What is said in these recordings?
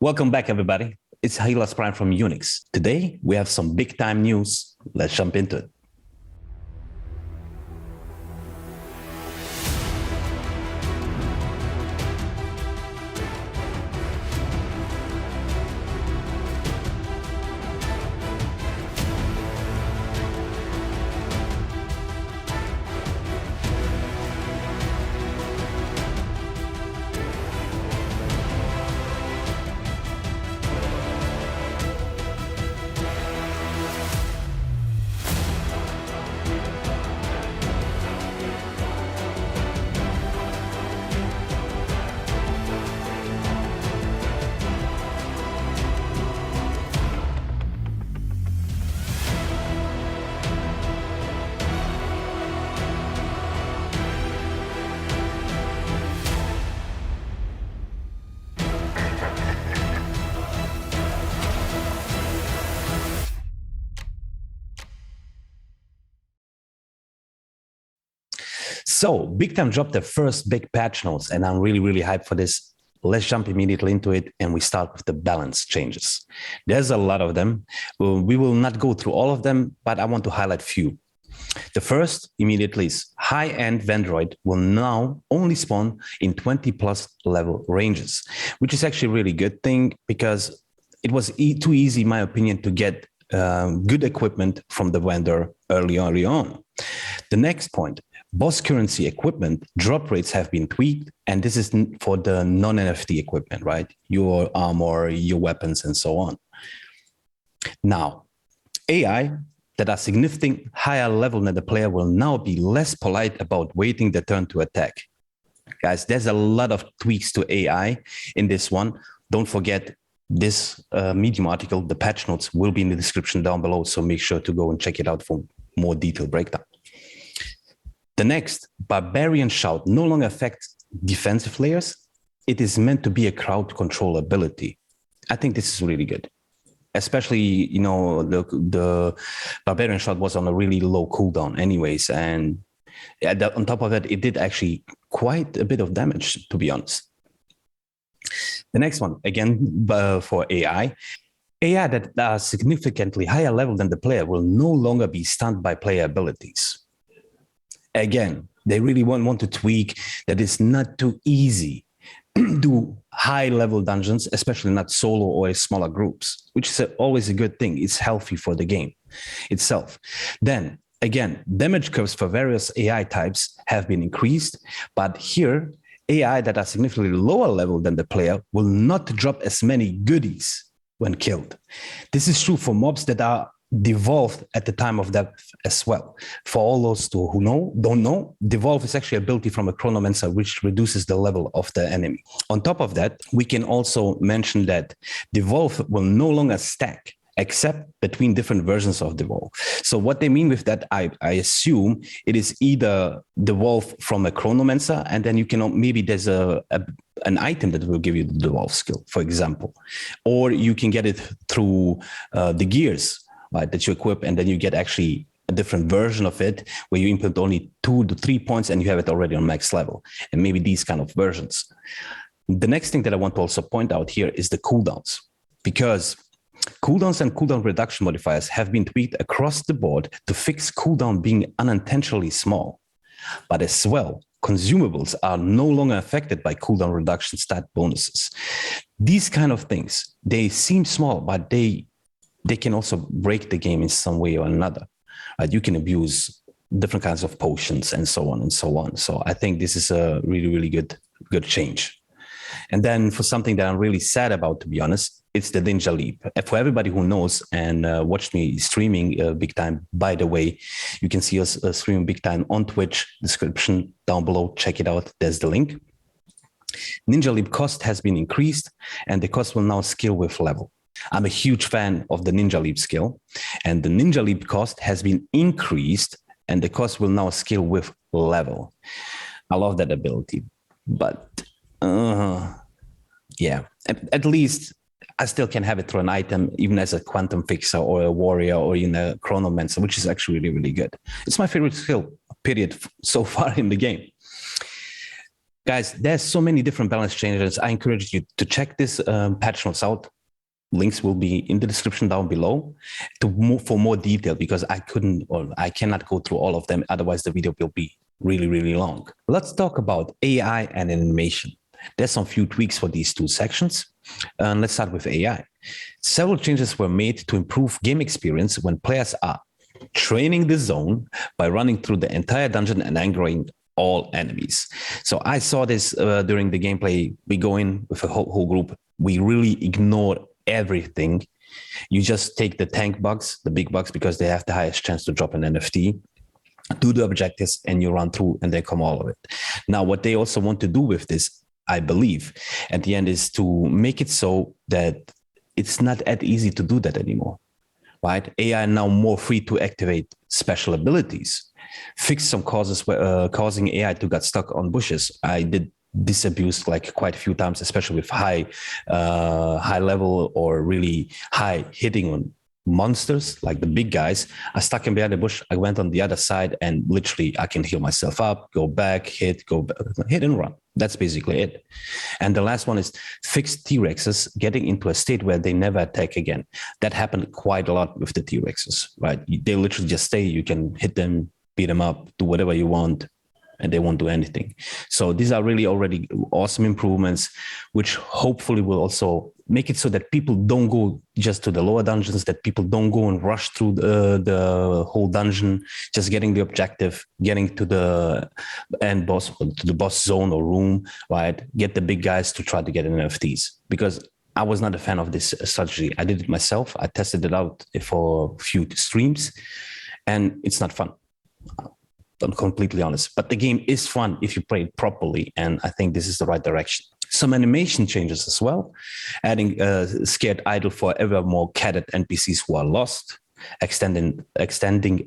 Welcome back, everybody. It's Hilas Prime from Unix. Today, we have some big time news. Let's jump into it. So, Big Time dropped their first big patch notes, and I'm really hyped for this. Let's jump immediately into it, and we start with the balance changes. There's a lot of them. We will not go through all of them, but I want to highlight few. The first immediately is high-end Vendroid will now only spawn in 20 plus level ranges, which is actually a really good thing because it was too easy, in my opinion, to get good equipment from the vendor early on. The next point, boss currency equipment drop rates have been tweaked, and this is for the non-NFT equipment, right? Your armor, your weapons, and so on. Now, AI that are significantly higher level than the player will now be less polite about waiting their turn to attack. Guys, there's a lot of tweaks to AI in this one. Don't forget this Medium article, the patch notes will be in the description down below, so make sure to go and check it out for more detailed breakdown. The next, Barbarian Shout no longer affects defensive layers. It is meant to be a crowd control ability. I think this is really good. Especially, the Barbarian Shout was on a really low cooldown anyways. And on top of that, it did actually quite a bit of damage, to be honest. The next one, again, for AI that are significantly higher level than the player will no longer be stunned by player abilities. Again, they really want to tweak that it's not too easy do high-level dungeons, especially not solo or smaller groups, which is always a good thing. It's healthy for the game itself. Then, again, damage curves for various AI types have been increased, but here, AI that are significantly lower level than the player will not drop as many goodies when killed. This is true for mobs that are devolved at the time of death as well. For all those who don't know, devolve is actually an ability from a chronomancer which reduces the level of the enemy. On top of that, we can also mention that devolve will no longer stack except between different versions of devolve. So what they mean with that, I assume it is either devolve from a chronomancer, and then you can maybe there's an item that will give you the devolve skill, for example, or you can get it through the gears, right, that you equip, and then you get actually a different version of it where you input only 2 to 3 points and you have it already on max level, and maybe these kind of versions. The next thing that I want to also point out here is the cooldowns, because cooldowns and cooldown reduction modifiers have been tweaked across the board to fix cooldown being unintentionally small. But as well, consumables are no longer affected by cooldown reduction stat bonuses. These kind of things, they seem small, but they can also break the game in some way or another. You can abuse different kinds of potions and so on and so on. So I think this is a really good change. And then for something that I'm really sad about, to be honest, it's the Ninja Leap. For everybody who knows and watched me streaming big time, by the way, you can see us streaming big time on Twitch, description down below. Check it out. There's the link. Ninja Leap cost has been increased, and the cost will now scale with level. I'm a huge fan of the Ninja Leap skill, and the Ninja Leap cost has been increased, and the cost will now scale with level. I love that ability, but yeah, at least I still can have it through an item, even as a quantum fixer or a warrior or in a chronomancer, which is actually really good. It's my favorite skill, period, so far in the game. Guys, there's so many different balance changes. I encourage you to check this patch notes out. Links will be in the description down below to move for more detail, because I cannot go through all of them. Otherwise, the video will be really, really long. Let's talk about AI and animation. There's some few tweaks for these two sections. Let's start with AI. Several changes were made to improve game experience when players are training the zone by running through the entire dungeon and angering all enemies. So I saw this during the gameplay. We go in with a whole group. We really ignore everything. You just take the tank bugs, the big bugs, because they have the highest chance to drop an NFT, do the objectives, and you run through, and they come all of it. Now, what they also want to do with this, I believe, at the end, is to make it so that it's not that easy to do that anymore, right? AI now more free to activate special abilities, fix some causes causing AI to get stuck on bushes. I did this abuse like quite a few times, especially with high level or really high hitting on monsters, like the big guys. I stuck him behind the bush. I went on the other side, and literally I can heal myself up, go back, hit and run. That's basically it. And the last one is fix T-Rexes getting into a state where they never attack again. That happened quite a lot with the T-Rexes, right? They literally just stay. You can hit them, beat them up, do whatever you want, and they won't do anything. So these are really already awesome improvements, which hopefully will also make it so that people don't go just to the lower dungeons, that people don't go and rush through the whole dungeon, just getting the objective, getting to the end boss, or to the boss zone or room, right? Get the big guys to try to get NFTs. Because I was not a fan of this strategy. I did it myself. I tested it out for a few streams, and it's not fun. I'm completely honest, but the game is fun if you play it properly, and I think this is the right direction. Some animation changes as well, adding a scared idle for ever more catted NPCs who are lost, extending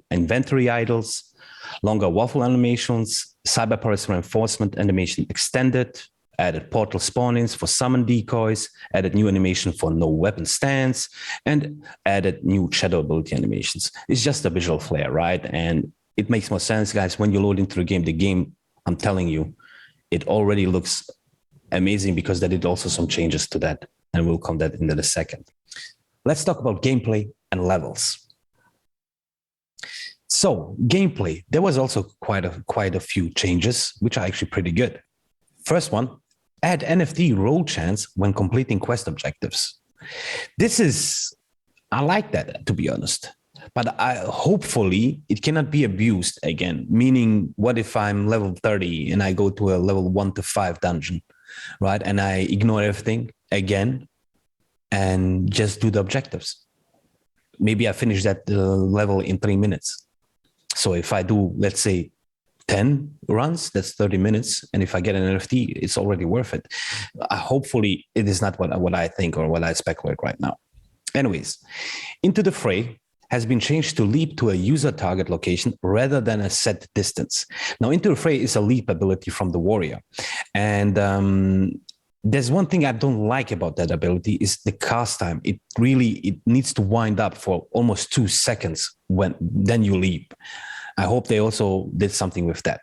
inventory idles, longer waffle animations, cyber Paris reinforcement animation extended, added portal spawn-ins for summon decoys, added new animation for no weapon stance, and added new shadow ability animations. It's just a visual flair, right? And it makes more sense, guys. When you load into the game, I'm telling you, it already looks amazing, because they did also some changes to that, and we'll come that in a second. Let's talk about gameplay and levels. So gameplay, there was also quite a few changes, which are actually pretty good. First one, add NFT roll chance when completing quest objectives. I like that, to be honest. But hopefully it cannot be abused again. Meaning, what if I'm level 30 and I go to a level 1 to 5 dungeon, right? And I ignore everything again and just do the objectives. Maybe I finish that level in 3 minutes. So if I do, let's say, 10 runs, that's 30 minutes. And if I get an NFT, it's already worth it. Hopefully it is not what I think or what I speculate right now. Anyways, Into the Fray has been changed to leap to a user target location rather than a set distance. Now, Into the Fray is a leap ability from the warrior. And there's one thing I don't like about that ability is the cast time. It needs to wind up for almost 2 seconds then you leap. I hope they also did something with that.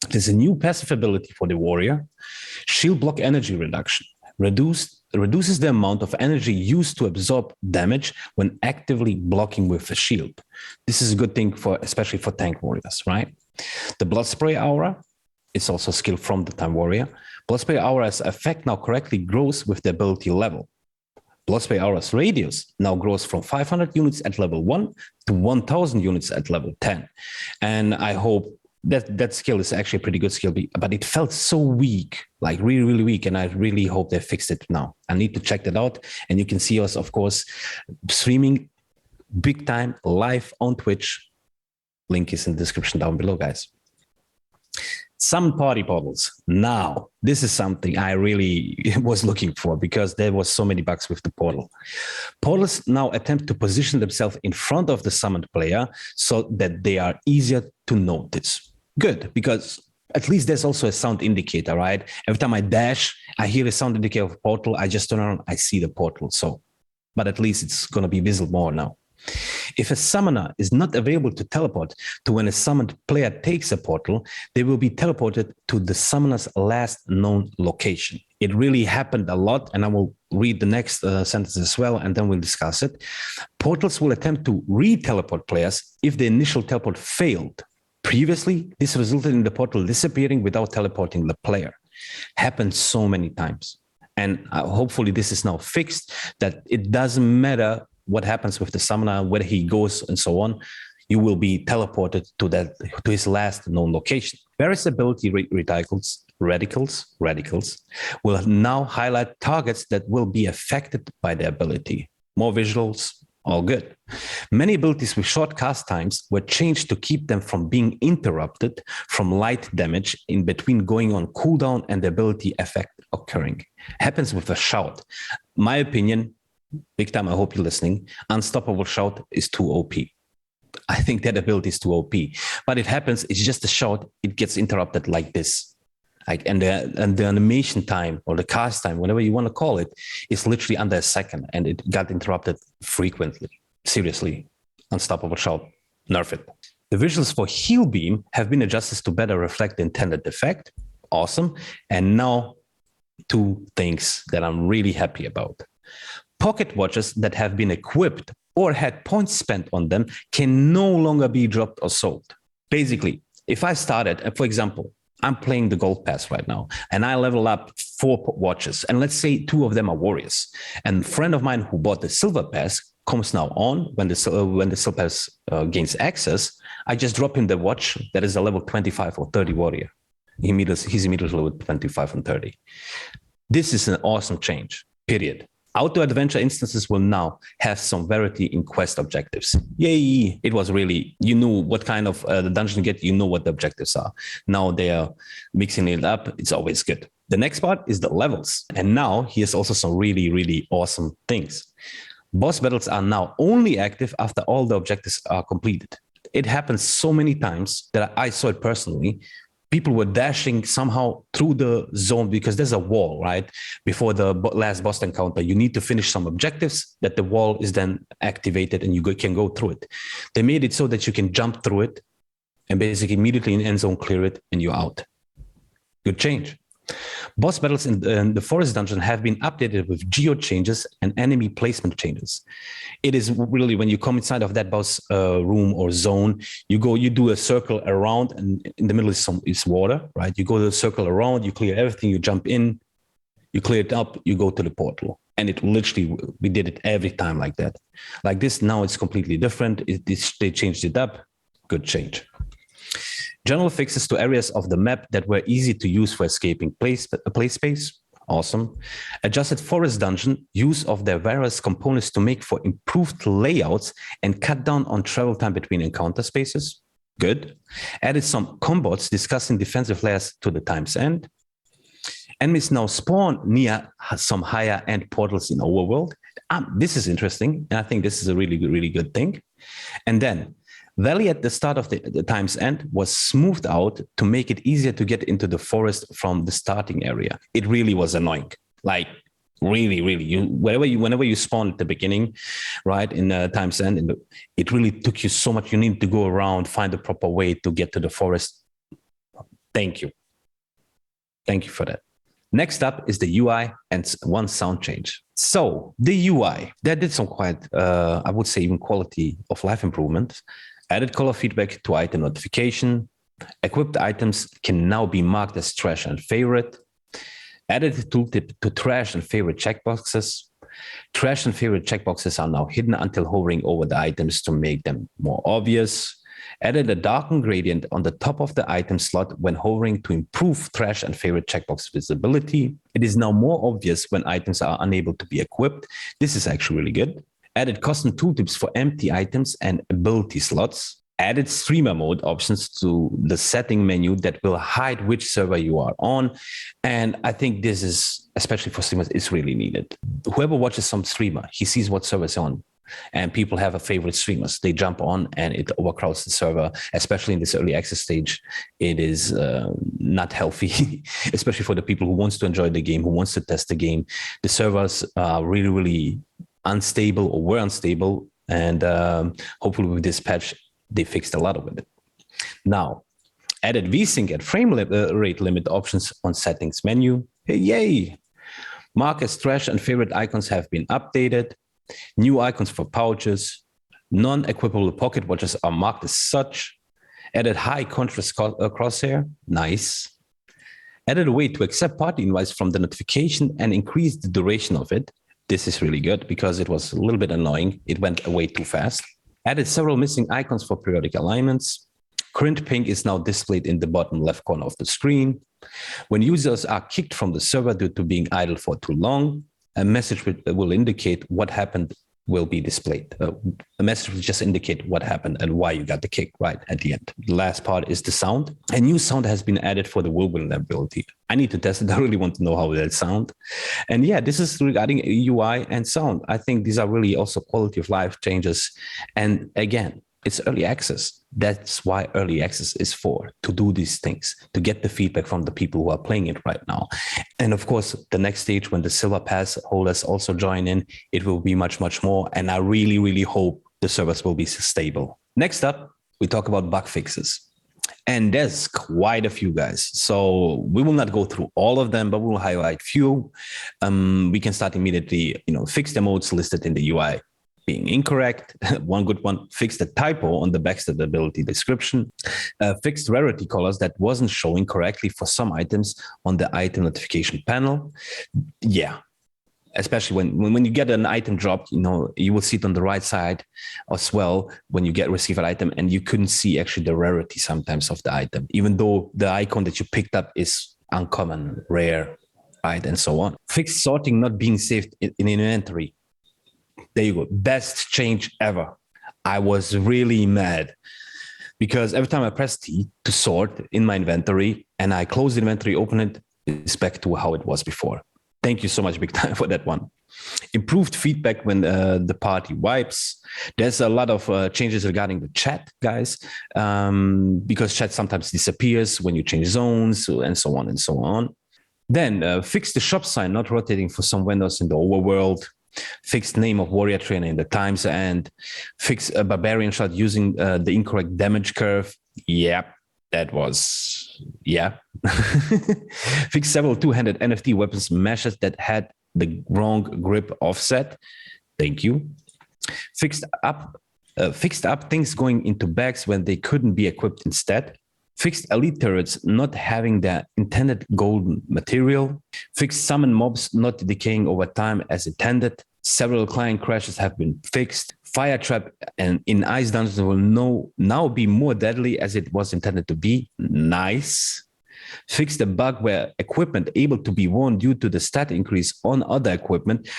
There's a new passive ability for the warrior, shield block energy reduction. Reduces the amount of energy used to absorb damage when actively blocking with a shield. This is a good thing especially for tank warriors, right? The blood spray aura, it's also a skill from the time warrior. Blood spray aura's effect now correctly grows with the ability level. Blood spray aura's radius now grows from 500 units at level 1 to 1000 units at level 10. And I hope that skill is actually a pretty good skill, but it felt so weak, like really, really weak. And I really hope they fixed it now. I need to check that out. And you can see us, of course, streaming big time live on Twitch. Link is in the description down below, guys. Some party portals. Now, this is something I really was looking for, because there was so many bugs with the portal. Portals now attempt to position themselves in front of the summoned player so that they are easier to notice. Good, because at least there's also a sound indicator, right? Every time I dash, I hear a sound indicator of a portal. I just turn around, I see the portal. So, but at least it's going to be visible more now. If a summoner is not available to teleport to when a summoned player takes a portal, they will be teleported to the summoner's last known location. It really happened a lot, and I will read the next sentence as well, and then we'll discuss it. Portals will attempt to re-teleport players if the initial teleport failed. Previously, this resulted in the portal disappearing without teleporting the player. Happened so many times. And hopefully this is now fixed, that it doesn't matter what happens with the summoner, where he goes and so on, you will be teleported to his last known location. Various ability radicals will now highlight targets that will be affected by the ability. More visuals, all good. Many abilities with short cast times were changed to keep them from being interrupted from light damage in between going on cooldown and the ability effect occurring. Happens with a shout. My opinion, big time, I hope you're listening, Unstoppable Shout is too OP. I think that ability is too OP. But it happens, it's just a shout, it gets interrupted like this. And the animation time or the cast time, whatever you want to call it, is literally under a second, and it got interrupted frequently. Seriously, Unstoppable Shout, nerf it. The visuals for Heal Beam have been adjusted to better reflect the intended effect. Awesome. And now, two things that I'm really happy about. Pocket watches that have been equipped or had points spent on them can no longer be dropped or sold. Basically, if I started, for example, I'm playing the gold pass right now, and I level up 4 watches, and let's say 2 of them are warriors. And a friend of mine who bought the silver pass comes now on when the silver pass gains access. I just drop him the watch that is a level 25 or 30 warrior. He's immediately level 25 and 30. This is an awesome change, period. Outdoor adventure instances will now have some variety in quest objectives. Yay! It was really, you knew what kind of the dungeon you get, you know what the objectives are. Now they are mixing it up. It's always good. The next part is the levels. And now here's also some really, really awesome things. Boss battles are now only active after all the objectives are completed. It happens so many times that I saw it personally. People were dashing somehow through the zone because there's a wall, right? Before the last boss encounter, you need to finish some objectives that the wall is then activated and you can go through it. They made it so that you can jump through it and basically immediately in end zone clear it and you're out. Good change. Boss battles in the forest dungeon have been updated with geo changes and enemy placement changes. It is really when you come inside of that boss room or zone, you do a circle around, and in the middle is water, right? You go to the circle around, you clear everything, you jump in, you clear it up, you go to the portal. And it literally, we did it every time like that. Like this, now it's completely different. They changed it up. Good change. General fixes to areas of the map that were easy to use for escaping play space. Awesome. Adjusted forest dungeon, use of their various components to make for improved layouts and cut down on travel time between encounter spaces. Good. Added some combos discussing defensive layers to the time's end. Enemies now spawn near some higher end portals in overworld. This is interesting, and I think this is a really, really good thing. And then Valley at the start of the time's end was smoothed out to make it easier to get into the forest from the starting area. It really was annoying. Like really, really, whenever you spawn at the beginning, right, in time's end, it really took you so much. You need to go around, find the proper way to get to the forest. Thank you. Thank you for that. Next up is the UI and one sound change. So the UI, that did some quite, I would say, even quality of life improvements. Added color feedback to item notification. Equipped items can now be marked as trash and favorite. Added tooltip to trash and favorite checkboxes. Trash and favorite checkboxes are now hidden until hovering over the items to make them more obvious. Added a darken gradient on the top of the item slot when hovering to improve trash and favorite checkbox visibility. It is now more obvious when items are unable to be equipped. This is actually really good. Added custom tooltips for empty items and ability slots. Added streamer mode options to the setting menu that will hide which server you are on. And I think this is, especially for streamers, is really needed. Whoever watches some streamer, he sees what server is on. And people have a favorite streamers. They jump on and it overcrowds the server, especially in this early access stage. It is not healthy, especially for the people who wants to enjoy the game, who wants to test the game. The servers are really, really unstable or were unstable And hopefully with this patch, they fixed a lot of it. Now, added VSync and frame rate limit options on settings menu. Hey, yay! Mark as trash and favorite icons have been updated. New icons for pouches. Non-equipable pocket watches are marked as such. Added high contrast crosshair. Nice. Added a way to accept party invites from the notification and increase the duration of it. This is really good because it was a little bit annoying. It went away too fast. Added several missing icons for periodic alignments. Current ping is now displayed in the bottom left corner of the screen. When users are kicked from the server due to being idle for too long, a message will indicate what happened will be displayed. A message will just indicate what happened and why you got the kick right at the end. The last part is the sound. A new sound has been added for the whirlwind ability. I need to test it. I really want to know how that sound. And yeah, this is regarding UI and sound. I think these are really also quality of life changes. And again, it's early access. That's why early access is for, to do these things, to get the feedback from the people who are playing it right now. And of course, the next stage, when the Silver Pass holders also join in, it will be much, much more. And I really, really hope the servers will be stable. Next up, we talk about bug fixes. And there's quite a few, guys. So we will not go through all of them, but we will highlight few. We can start immediately, fix the modes listed in the UI being incorrect. One good one, fix the typo on the backstab ability description. Fixed rarity colors that wasn't showing correctly for some items on the item notification panel. Yeah, especially when you get an item dropped, you will see it on the right side as well when you receive an item, and you couldn't see actually the rarity sometimes of the item, even though the icon that you picked up is uncommon, rare, right, and so on. Fixed sorting not being saved in inventory. There you go. Best change ever. I was really mad because every time I press T to sort in my inventory and I close the inventory, open it, it's back to how it was before. Thank you so much, Big Time, for that one. Improved feedback when the party wipes. There's a lot of changes regarding the chat, guys, because chat sometimes disappears when you change zones and so on and so on. Then fix the shop sign not rotating for some vendors in the overworld. Fixed name of warrior trainer in the times and fix a barbarian shot using the incorrect damage curve. Yeah, that was, yeah. Fix several two-handed NFT weapons meshes that had the wrong grip offset. Thank you. Fixed up things going into bags when they couldn't be equipped instead. Fixed elite turrets not having the intended golden material. Fixed summon mobs not decaying over time as intended. Several client crashes have been fixed. Fire trap and in ice dungeons will now be more deadly as it was intended to be. Nice. Fixed the bug where equipment able to be worn due to the stat increase on other equipment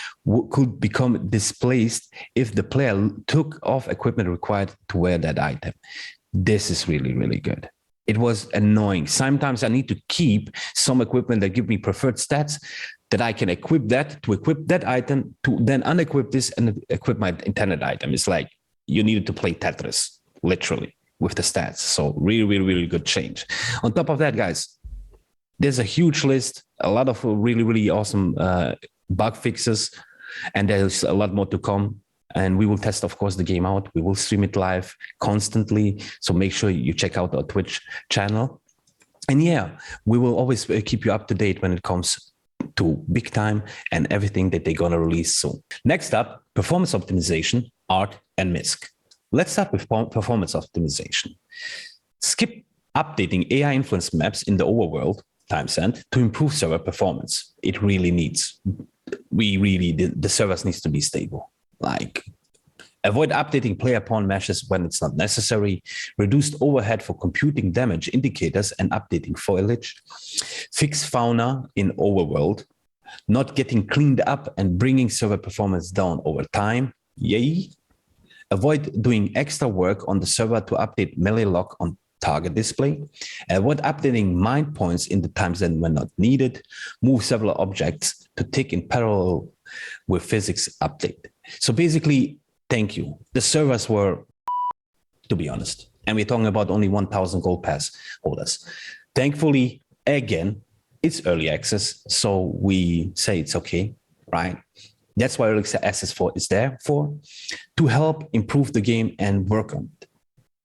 could become displaced if the player took off equipment required to wear that item. This is really, really good. It was annoying. Sometimes I need to keep some equipment that give me preferred stats that I can equip that item to then unequip this and equip my intended item. It's like you needed to play Tetris, literally, with the stats. So really, really, really good change. On top of that, guys, there's a huge list, a lot of really, really awesome bug fixes, and there's a lot more to come. And we will test, of course, the game out. We will stream it live constantly. So make sure you check out our Twitch channel. And yeah, we will always keep you up to date when it comes to Big Time and everything that they're going to release soon. Next up, performance optimization, art, and MISC. Let's start with performance optimization. Skip updating AI influence maps in the overworld, timestamp, to improve server performance. It really needs. The servers needs to be stable. Like, avoid updating player pawn meshes when it's not necessary, reduced overhead for computing damage indicators and updating foliage, fix fauna in overworld, not getting cleaned up and bringing server performance down over time. Yay. Avoid doing extra work on the server to update melee lock on target display. Avoid updating mind points in the times that were not needed. Move several objects to tick in parallel with physics update. So basically, thank you. The servers were, to be honest, and we're talking about only 1,000 gold pass holders. Thankfully, again, it's early access, so we say it's okay, right? That's why Early Access 4 is there for, to help improve the game and work on it.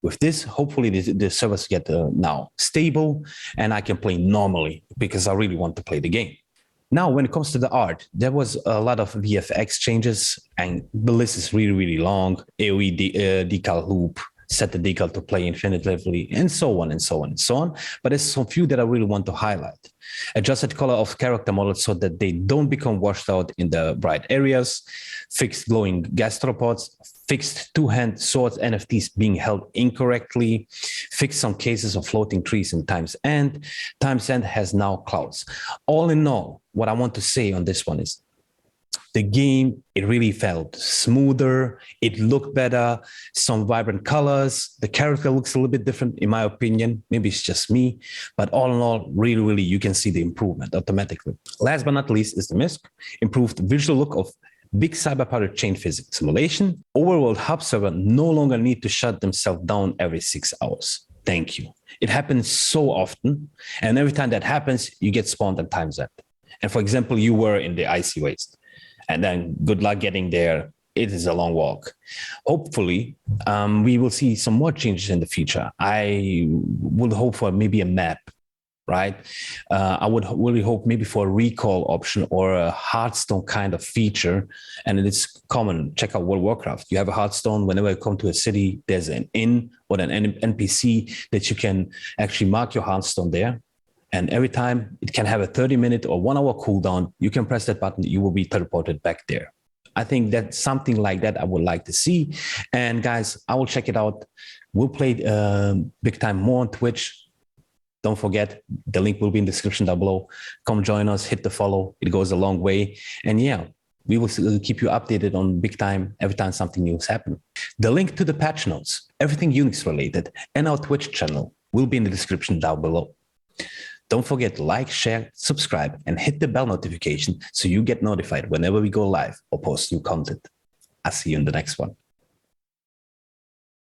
With this, hopefully the servers get now stable and I can play normally because I really want to play the game. Now, when it comes to the art, there was a lot of VFX changes and the list is really, really long. AoE decal loop, set the decal to play infinitively, and so on and so on and so on. But there's some few that I really want to highlight. Adjusted color of character models so that they don't become washed out in the bright areas, fixed glowing gastropods, fixed two-hand swords NFTs being held incorrectly, fixed some cases of floating trees in Time's End. Time's End has now clouds. All in all, what I want to say on this one is the game, it really felt smoother. It looked better, some vibrant colors. The character looks a little bit different, in my opinion. Maybe it's just me, but all in all, really, really, you can see the improvement automatically. Last but not least is the MISC, improved visual look of big cyber-powered chain physics simulation. Overworld hub server no longer need to shut themselves down every 6 hours. Thank you. It happens so often, and every time that happens, you get spawned at Time's End. And for example, you were in the icy waste. And then good luck getting there. It is a long walk. Hopefully, we will see some more changes in the future. I would hope for maybe a map, right? I would really hope maybe for a recall option or a Hearthstone kind of feature. And it's common. Check out World of Warcraft. You have a Hearthstone. Whenever you come to a city, there's an inn or an NPC that you can actually mark your Hearthstone there. And every time it can have a 30-minute or 1-hour cooldown, you can press that button, you will be teleported back there. I think that's something like that I would like to see. And guys, I will check it out. We'll play big time more on Twitch. Don't forget, the link will be in the description down below. Come join us, hit the follow. It goes a long way. And yeah, we will keep you updated on big time every time something new is happening. The link to the patch notes, everything Unix related, and our Twitch channel will be in the description down below. Don't forget to like, share, subscribe, and hit the bell notification so you get notified whenever we go live or post new content. I'll see you in the next one.